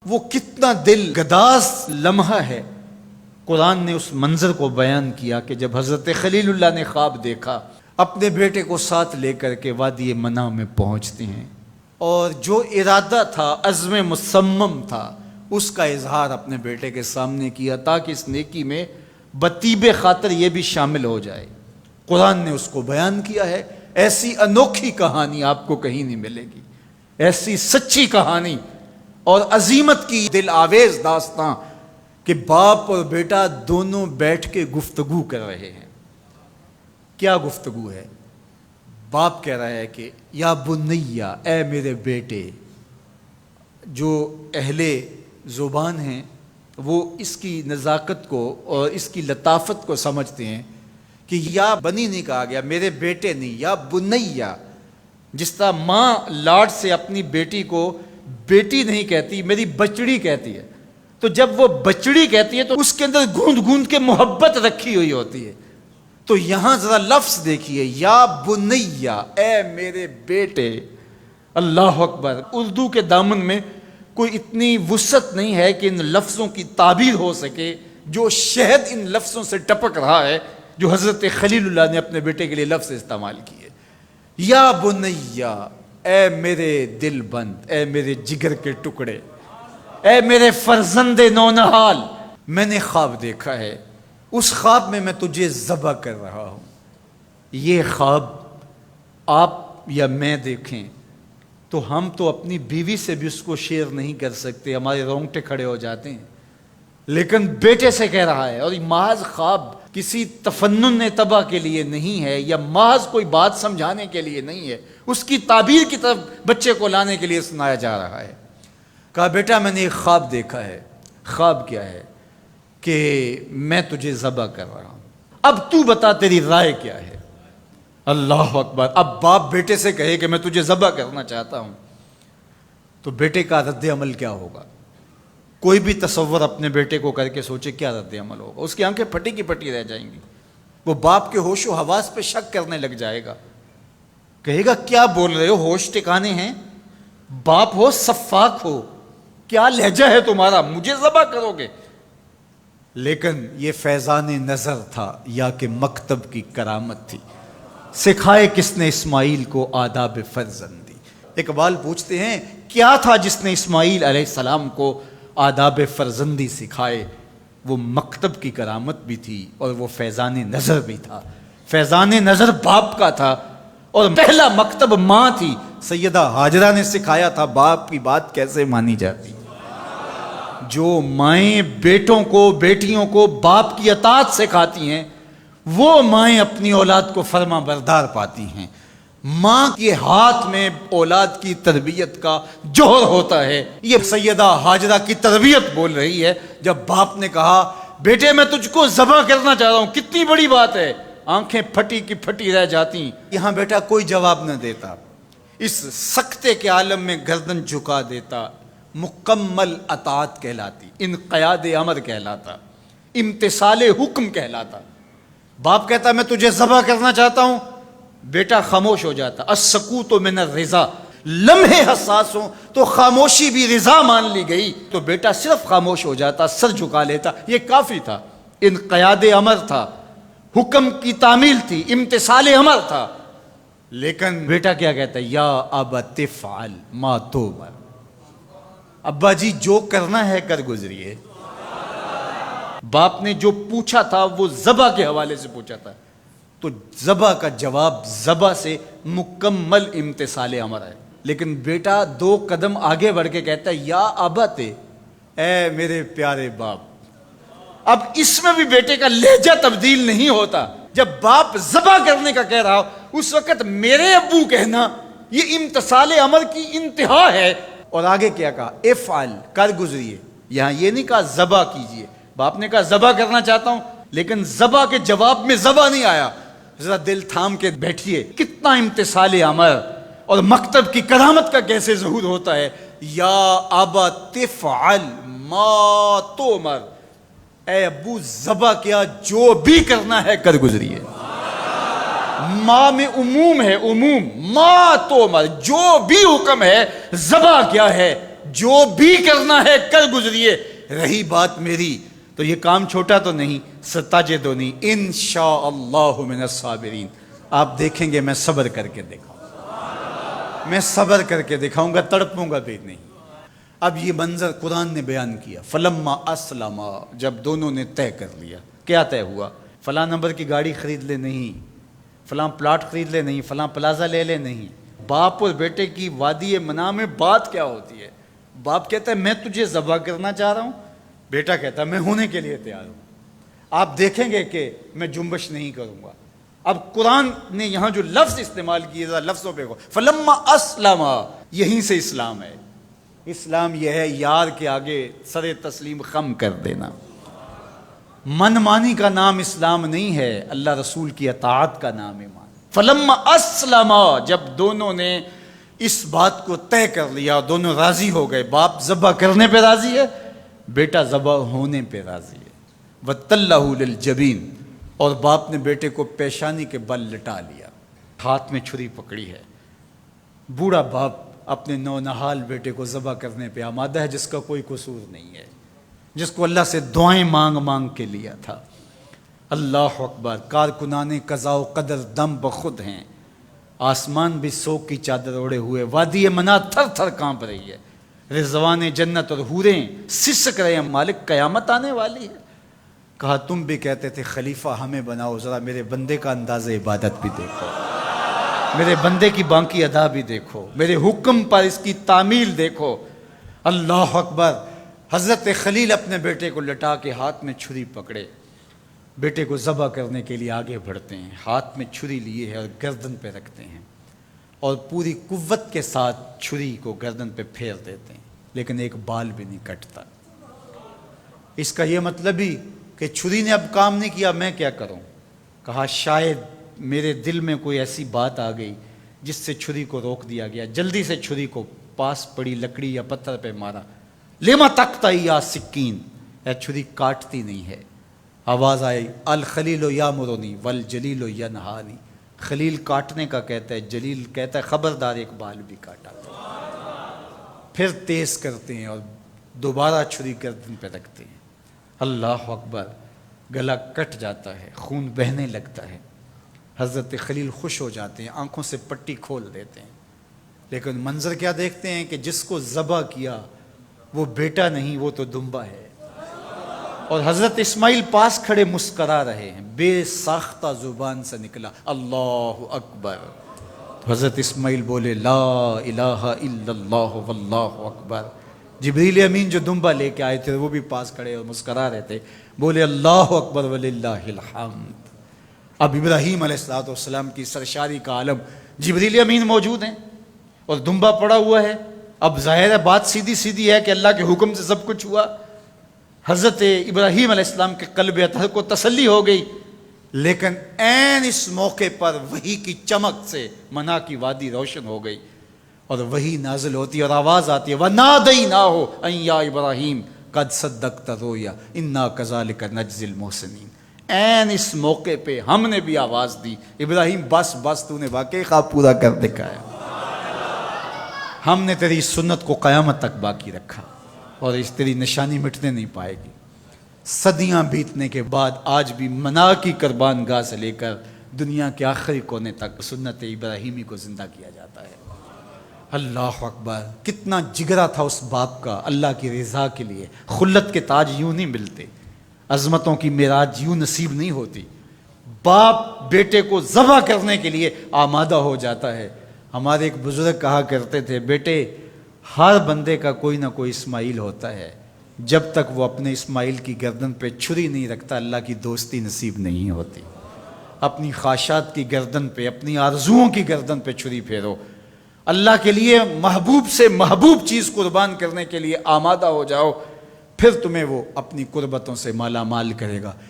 وہ کتنا دل گداز لمحہ ہے۔ قرآن نے اس منظر کو بیان کیا کہ جب حضرت خلیل اللہ نے خواب دیکھا، اپنے بیٹے کو ساتھ لے کر کے وادی منع میں پہنچتے ہیں، اور جو ارادہ تھا، عزم مصمم تھا، اس کا اظہار اپنے بیٹے کے سامنے کیا تاکہ اس نیکی میں بطیب خاطر یہ بھی شامل ہو جائے۔ قرآن نے اس کو بیان کیا ہے۔ ایسی انوکھی کہانی آپ کو کہیں نہیں ملے گی، ایسی سچی کہانی اور عظیمت کی دل آویز داستاں کہ باپ اور بیٹا دونوں بیٹھ کے گفتگو کر رہے ہیں۔ کیا گفتگو ہے؟ باپ کہہ رہا ہے کہ یا بنیا، اے میرے بیٹے۔ جو اہل زبان ہیں وہ اس کی نزاکت کو اور اس کی لطافت کو سمجھتے ہیں کہ یا بنی نہیں کہا گیا، میرے بیٹے نہیں، یا بنیا۔ جس طرح ماں لاڈ سے اپنی بیٹی کو بیٹی نہیں کہتی، میری بچڑی کہتی ہے، تو جب وہ بچڑی کہتی ہے تو اس کے اندر گوند گوند کے محبت رکھی ہوئی ہوتی ہے۔ تو یہاں ذرا لفظ دیکھیے، یا بنیا، اے میرے بیٹے۔ اللہ اکبر۔ اردو کے دامن میں کوئی اتنی وسعت نہیں ہے کہ ان لفظوں کی تعبیر ہو سکے جو شہد ان لفظوں سے ٹپک رہا ہے جو حضرت خلیل اللہ نے اپنے بیٹے کے لیے لفظ استعمال کیے۔ یا بنیا، اے میرے دل بند، اے میرے جگر کے ٹکڑے، اے میرے فرزند نونہال، میں نے خواب دیکھا ہے، اس خواب میں تجھے ذبح کر رہا ہوں۔ یہ خواب آپ یا میں دیکھیں تو ہم تو اپنی بیوی سے بھی اس کو شیئر نہیں کر سکتے، ہمارے رونگٹے کھڑے ہو جاتے ہیں، لیکن بیٹے سے کہہ رہا ہے۔ اور یہ محض خواب کسی تفنن طبع کے لیے نہیں ہے، یا محض کوئی بات سمجھانے کے لیے نہیں ہے، اس کی تعبیر کی طرف بچے کو لانے کے لیے سنایا جا رہا ہے۔ کہا بیٹا میں نے ایک خواب دیکھا ہے۔ خواب کیا ہے؟ کہ میں تجھے ذبح کر رہا ہوں، اب تو بتا تیری رائے کیا ہے؟ اللہ اکبر۔ اب باپ بیٹے سے کہے کہ میں تجھے ذبح کرنا چاہتا ہوں تو بیٹے کا رد عمل کیا ہوگا؟ کوئی بھی تصور اپنے بیٹے کو کر کے سوچے کیا رد عمل ہوگا؟ اس کی آنکھیں پھٹی کی پھٹی رہ جائیں گی، وہ باپ کے ہوش و حواس پہ شک کرنے لگ جائے گا، کہے گا کیا بول رہے ہو، ہوش ٹھکانے ہیں؟ باپ ہو، سفاک ہو، کیا لہجہ ہے تمہارا، مجھے ذبح کرو گے؟ لیکن یہ فیضان نظر تھا یا کہ مکتب کی کرامت تھی؟ سکھائے کس نے اسماعیل کو آداب فرزندی؟ اقبال پوچھتے ہیں کیا تھا جس نے اسماعیل علیہ السلام کو آداب فرزندی سکھائے؟ وہ مکتب کی کرامت بھی تھی اور وہ فیضان نظر بھی تھا۔ فیضان نظر باپ کا تھا اور پہلا مکتب ماں تھی۔ سیدہ ہاجرہ نے سکھایا تھا باپ کی بات کیسے مانی جاتی۔ جو مائیں بیٹوں کو، بیٹیوں کو باپ کی اطاعت سکھاتی ہیں، وہ مائیں اپنی اولاد کو فرما بردار پاتی ہیں۔ ماں کے ہاتھ میں اولاد کی تربیت کا جوہر ہوتا ہے۔ یہ سیدہ ہاجرہ کی تربیت بول رہی ہے جب باپ نے کہا بیٹے میں تجھ کو ذبح کرنا چاہ رہا ہوں، کتنی بڑی بات ہے۔ آنکھیں پھٹی کی پھٹی رہ جاتی۔ یہاں بیٹا کوئی جواب نہ دیتا، اس سکتے کے عالم میں گردن جھکا دیتا۔ مکمل اطاعت کہلاتی، انقیاد امر کہلاتا، امتثال حکم کہلاتا۔ باپ کہتا میں تجھے ذبح کرنا چاہتا ہوں، بیٹا خاموش ہو جاتا۔ السکوت من الرضا، لمحے حساس ہوں تو خاموشی بھی رضا مان لی گئی تو بیٹا صرف خاموش ہو جاتا، سر جھکا لیتا، یہ کافی تھا۔ انقیاد امر تھا، حکم کی تعمیل تھی، امتثال امر تھا۔ لیکن بیٹا کیا کہتا ہے؟ یا ابت افعل ما تؤمر، ابا جی جو کرنا ہے کر گزریے۔ باپ نے جو پوچھا تھا وہ ذبح کے حوالے سے پوچھا تھا، تو ذبح کا جواب ذبح سے مکمل امتثال امر ہے۔ لیکن بیٹا دو قدم آگے بڑھ کے کہتا ہے یا ابت، اے میرے پیارے باپ۔ اب اس میں بھی بیٹے کا لہجہ تبدیل نہیں ہوتا۔ جب باپ ذبح کرنے کا کہہ رہا ہو اس وقت میرے ابو کہنا یہ امتثال امر کی انتہا ہے۔ اور آگے کیا کہا؟ افعل، کر گزریے۔ یہاں یہ نہیں کہا ذبح کیجئے، باپ نے کہا ذبح کرنا چاہتا ہوں، لیکن ذبح کے جواب میں ذبح نہیں آیا۔ ذرا دل تھام کے بیٹھیے، کتنا امتثال امر اور مکتب کی کرامت کا کیسے ظہور ہوتا ہے۔ یا ابت افعل ما تؤمر، اے ابو ذبح کیا، جو بھی کرنا ہے کر گزریے۔ ماں میں عموم ہے، عموم، ما تؤمر، جو بھی حکم ہے، ذبح کیا ہے، جو بھی کرنا ہے کر گزریے، رہی بات میری تو یہ کام چھوٹا تو نہیں، ستجدنی انشاءاللہ من الصابرین، آپ دیکھیں گے میں صبر کر کے دکھاؤں گا، میں صبر کر کے دکھاؤں گا، تڑپوں گا بھی نہیں۔ اب یہ منظر قرآن نے بیان کیا، فلما اسلما، جب دونوں نے طے کر لیا۔ کیا طے ہوا؟ فلاں نمبر کی گاڑی خرید لے نہیں، فلاں پلاٹ خرید لے نہیں، فلاں پلازا لے لے نہیں۔ باپ اور بیٹے کی وادی منع میں بات کیا ہوتی ہے؟ باپ کہتا ہے میں تجھے ذبح کرنا چاہ رہا ہوں، بیٹا کہتا ہے میں ہونے کے لیے تیار ہوں۔ آپ دیکھیں گے کہ میں جنبش نہیں کروں گا۔ اب قرآن نے یہاں جو لفظ استعمال کیے، لفظوں پہ فلما اسلما، یہیں سے اسلام ہے۔ اسلام یہ ہے یار کے آگے سر تسلیم خم کر دینا۔ من مانی کا نام اسلام نہیں ہے، اللہ رسول کی اطاعت کا نام ایمان۔ فلما اسلما، جب دونوں نے اس بات کو طے کر لیا، دونوں راضی ہو گئے، باپ ذبح کرنے پہ راضی ہے، بیٹا ذبح ہونے پہ راضی ہے۔ وَتَلَّهُ لِلْجَبِينِ، اور باپ نے بیٹے کو پیشانی کے بل لٹا لیا، ہاتھ میں چھری پکڑی ہے۔ بوڑھا باپ اپنے نونہال بیٹے کو ذبح کرنے پہ آمادہ ہے، جس کا کوئی قصور نہیں ہے، جس کو اللہ سے دعائیں مانگ مانگ کے لیا تھا۔ اللہ اکبر، کارکنان قضاء و قدر دم بخود ہیں، آسمان بھی سوگ کی چادر اوڑے ہوئے، وادی منع تھر تھر کانپ رہی ہے، رضوان جنت اور حوریں سسک رہے ہیں، مالک قیامت آنے والی ہے۔ کہا تم بھی کہتے تھے خلیفہ ہمیں بناؤ، ذرا میرے بندے کا انداز عبادت بھی دیکھو، میرے بندے کی بانکی ادا بھی دیکھو، میرے حکم پر اس کی تعمیل دیکھو۔ اللہ اکبر، حضرت خلیل اپنے بیٹے کو لٹا کے ہاتھ میں چھری پکڑے، بیٹے کو ذبح کرنے کے لیے آگے بڑھتے ہیں، ہاتھ میں چھری لیے ہے اور گردن پہ رکھتے ہیں، اور پوری قوت کے ساتھ چھری کو گردن پہ پھیر دیتے ہیں، لیکن ایک بال بھی نہیں کٹتا۔ اس کا یہ مطلب ہی کہ چھری نے اب کام نہیں کیا، میں کیا کروں؟ کہا شاید میرے دل میں کوئی ایسی بات آ گئی جس سے چھری کو روک دیا گیا، جلدی سے چھری کو پاس پڑی لکڑی یا پتھر پہ مارا۔ لما تقطعی یا سکین، اے چھری کاٹتی نہیں ہے۔ آواز آئی الخلیل یامرنی والجلیل ینہانی، خلیل کاٹنے کا کہتا ہے، جلیل کہتا ہے خبردار ایک بال بھی کاٹا۔ پھر تیز کرتے ہیں اور دوبارہ چھری گردن پہ رکھتے ہیں۔ اللہ اکبر، گلا کٹ جاتا ہے، خون بہنے لگتا ہے۔ حضرت خلیل خوش ہو جاتے ہیں، آنکھوں سے پٹی کھول دیتے ہیں، لیکن منظر کیا دیکھتے ہیں کہ جس کو ذبح کیا وہ بیٹا نہیں، وہ تو دمبا ہے۔ اور حضرت اسماعیل پاس کھڑے مسکرا رہے ہیں، بے ساختہ زبان سے نکلا اللہ اکبر۔ تو حضرت اسماعیل بولے لا الہ الا اللہ واللہ اکبر۔ جبریل امین جو دمبا لے کے آئے تھے وہ بھی پاس کھڑے اور مسکرا رہے تھے، بولے اللہ اکبر وللہ الحمد۔ اب ابراہیم علیہ السلام کی سرشاری کا عالم، جبریل امین موجود ہیں اور دمبا پڑا ہوا ہے۔ اب ظاہر ہے بات سیدھی سیدھی ہے کہ اللہ کے حکم سے سب کچھ ہوا۔ حضرت ابراہیم علیہ السلام کے قلب اطہر کو تسلی ہو گئی، لیکن عین اس موقع پر وحی کی چمک سے منع کی وادی روشن ہو گئی، اور وحی نازل ہوتی ہے اور آواز آتی ہے وَنَادَيْنَاهُ أَن يَا إِبْرَاهِيمُ قَدْ صَدَّقْتَ الرُّؤْيَا إِنَّا كَذَلِكَ نَجْزِي الْمُحْسِنِينَ۔ عین اس موقع پہ ہم نے بھی آواز دی، ابراہیم بس بس تو نے واقعی خواب پورا کر دکھایا، ہم نے تیری سنت کو قیامت تک باقی رکھا اور اس تیری نشانی مٹنے نہیں پائے گی۔ صدیاں بیتنے کے بعد آج بھی منع کی قربان گاہ سے لے کر دنیا کے آخری کونے تک سنت ابراہیمی کو زندہ کیا جاتا ہے۔ اللہ اکبر، کتنا جگرا تھا اس باپ کا اللہ کی رضا کے لیے۔ خلت کے تاج یوں نہیں ملتے، عظمتوں کی معراج یوں نصیب نہیں ہوتی۔ باپ بیٹے کو ذبح کرنے کے لیے آمادہ ہو جاتا ہے۔ ہمارے ایک بزرگ کہا کرتے تھے بیٹے ہر بندے کا کوئی نہ کوئی اسماعیل ہوتا ہے، جب تک وہ اپنے اسماعیل کی گردن پہ چھری نہیں رکھتا اللہ کی دوستی نصیب نہیں ہوتی۔ اپنی خواہشات کی گردن پہ، اپنی آرزوؤں کی گردن پہ چھری پھیرو، اللہ کے لیے محبوب سے محبوب چیز قربان کرنے کے لیے آمادہ ہو جاؤ، پھر تمہیں وہ اپنی قربتوں سے مالا مال کرے گا۔